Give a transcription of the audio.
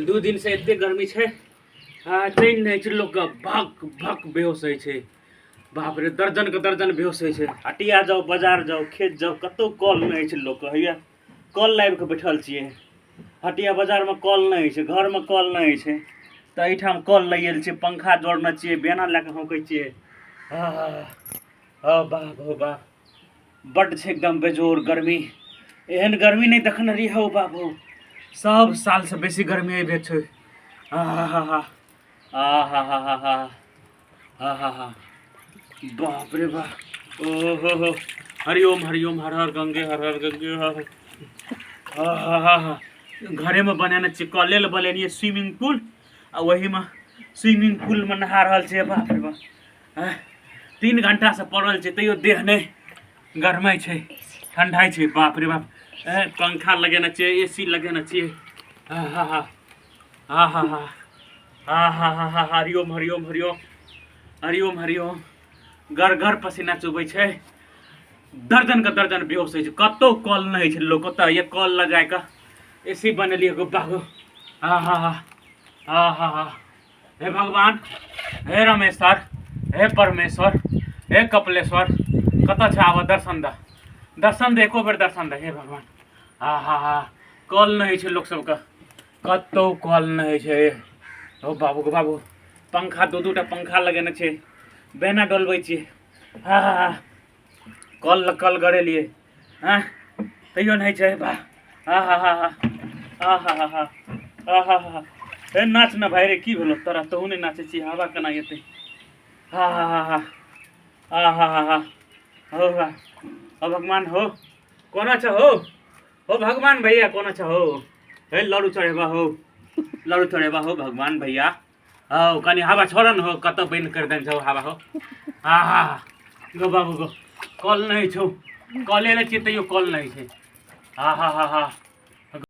दू दिन से एते गर्मी छै ट्रेन नहीं छै लोग भक भक बेहोश होइ छै। बाप रे दर्जन के दर्जन बेहोश होइ छै। हटिया जाओ बाजार जाओ खेत जाओ कतौ कॉल नहीं छै लोग हैया कॉल लाइव के बैठल छियै। हटिया बाजार में कॉल नहीं छै घर में कॉल नहीं छै तो एठाम कॉल लैल छै पंखा जोड़ना छियै बेना लैके हौंकै छियै। बाप हो बाप बड्ड छै एकदम बेजोर गर्मी। एहन गर्मी नहीं देखने रही हो बाप हो सब साल से बेसी गर्मी एबे छै। बाप रे बाप ओहो हरिओम हरिओम हर हर गंगे हर हर गंगे घरे में बनाना चाहिए कॉले बनेलिए स्विमिंग पूल आ वही में स्विमिंग पूल में नहा रहा है। बाप रे बाप 3 घंटा से पड़ल छै तैयो देह नहीं गरमाई छै ठंडाई छै। बाप रे बाप पंखा लगाना चाहिए एसी लगाना चाहिए। हरिओम हरिओम हरिओम हरिओम हरिओम घर घर पसीना चुबै छै। दर्जन का दर्जन बेहोश होइ छै कतौ कॉल नहीं छै लोग ओतऽ ये कॉल लगाय के एसी बनेलिए गुब्बा को। हे भगवान हे रमेश्वर हे परमेश्वर हे कपिलेश्वर कत छै आब दर्शन दे एको बेर दर्शन दे हे भगवान। कॉल नहीं छै लोग सबके कतौ कॉल नहीं छै। ओ बाबू गो बाबू पंखा दू-2टा पंखा लगेने छै बेना डोलबै छियै। कॉल गरेलिए तैयो नहीं छै। हे नाच न भाई रे की भेलो तोरा तहू नहीं नाचे छी हवा केना एतै। हो भगवान हो कोना छ हो भगवान भैया कोना छ हो हे लड़ू चढ़ेबा हो भगवान भैया हो कनी हवा छोड़ न हो कत बंद कर देन छौ हवा हो। गो बाबू गो कॉल नहीं छौ कॉले ले छी तैयो कॉल नहीं छै।